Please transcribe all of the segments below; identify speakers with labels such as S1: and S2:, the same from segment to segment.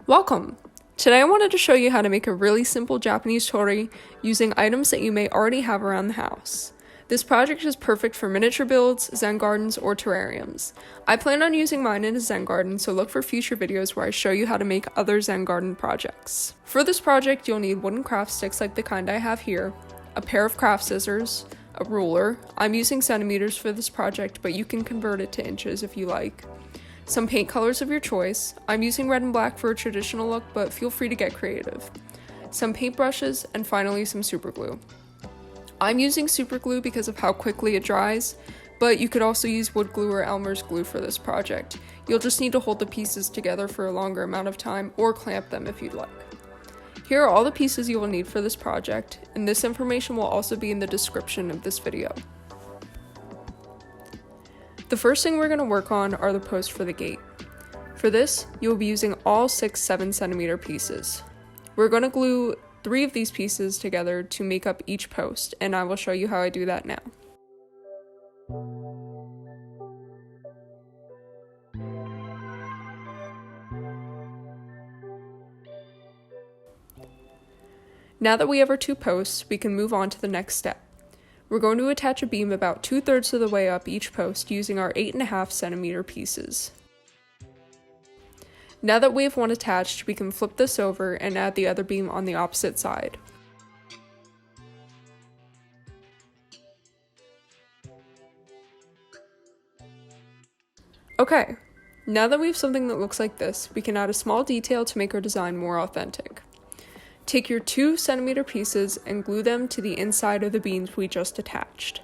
S1: Welcome! Today I wanted to show you how to make a really simple Japanese torii using items that you may already have around the house. This project is perfect for miniature builds, zen gardens, or terrariums. I plan on using mine in a zen garden, so look for future videos where I show you how to make other zen garden projects. For this project, you'll need wooden craft sticks like the kind I have here, a pair of craft scissors, a ruler. I'm using centimeters for this project, but you can convert it to inches if you like. Some paint colors of your choice. I'm using red and black for a traditional look, but feel free to get creative. Some paintbrushes, and finally some super glue. I'm using super glue because of how quickly it dries, but you could also use wood glue or Elmer's glue for this project. You'll just need to hold the pieces together for a longer amount of time or clamp them if you'd like. Here are all the pieces you will need for this project, and this information will also be in the description of this video. The first thing we're going to work on are the posts for the gate. For this, you will be using all 6 7cm pieces. We're going to glue 3 of these pieces together to make up each post, and I will show you how I do that now. Now that we have our 2 posts, we can move on to the next step. We're going to attach a beam about 2/3 of the way up each post using our 8.5cm pieces. Now that we have one attached, we can flip this over and add the other beam on the opposite side. Okay, now that we have something that looks like this, we can add a small detail to make our design more authentic. Take your 2cm pieces and glue them to the inside of the beams we just attached.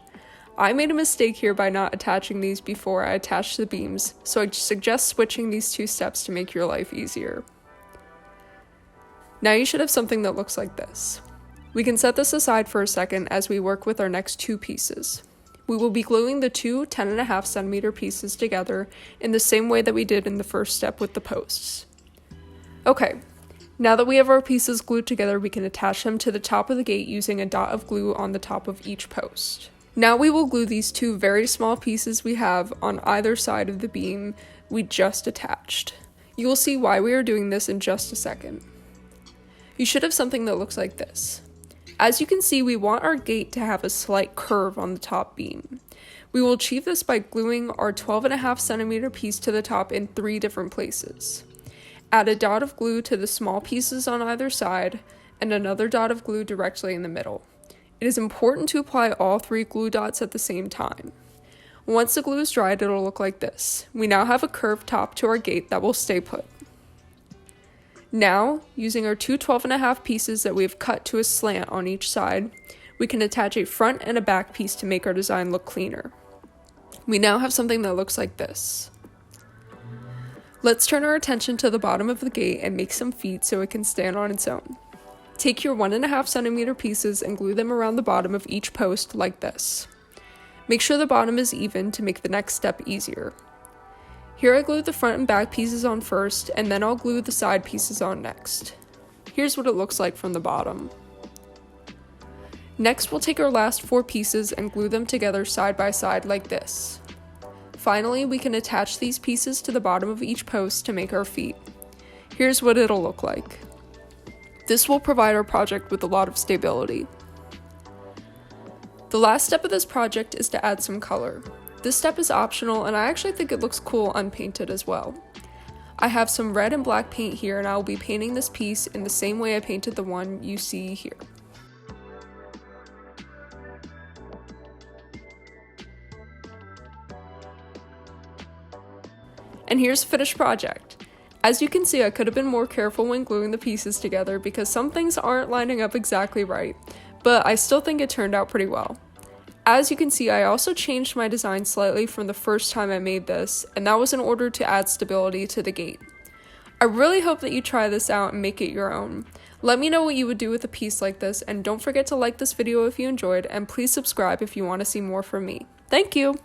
S1: I made a mistake here by not attaching these before I attached the beams, so I suggest switching these 2 steps to make your life easier. Now you should have something that looks like this. We can set this aside for a second as we work with our next 2 pieces. We will be gluing the 2 10.5cm pieces together in the same way that we did in the first step with the posts. Okay. Now that we have our pieces glued together, we can attach them to the top of the gate using a dot of glue on the top of each post. Now we will glue these 2 very small pieces we have on either side of the beam we just attached. You will see why we are doing this in just a second. You should have something that looks like this. As you can see, we want our gate to have a slight curve on the top beam. We will achieve this by gluing our 12.5cm piece to the top in 3 different places. Add a dot of glue to the small pieces on either side, and another dot of glue directly in the middle. It is important to apply all 3 glue dots at the same time. Once the glue is dried, it'll look like this. We now have a curved top to our gate that will stay put. Now, using our 2 12.5 pieces that we have cut to a slant on each side, we can attach a front and a back piece to make our design look cleaner. We now have something that looks like this. Let's turn our attention to the bottom of the gate and make some feet so it can stand on its own. Take your 1.5cm pieces and glue them around the bottom of each post like this. Make sure the bottom is even to make the next step easier. Here I glued the front and back pieces on first, and then I'll glue the side pieces on next. Here's what it looks like from the bottom. Next, we'll take our last 4 pieces and glue them together side by side like this. Finally, we can attach these pieces to the bottom of each post to make our feet. Here's what it'll look like. This will provide our project with a lot of stability. The last step of this project is to add some color. This step is optional, and I actually think it looks cool unpainted as well. I have some red and black paint here, and I will be painting this piece in the same way I painted the one you see here. And here's the finished project. As you can see, I could have been more careful when gluing the pieces together because some things aren't lining up exactly right, but I still think it turned out pretty well. As you can see, I also changed my design slightly from the first time I made this, and that was in order to add stability to the gate. I really hope that you try this out and make it your own. Let me know what you would do with a piece like this, and don't forget to like this video if you enjoyed, and please subscribe if you want to see more from me. Thank you!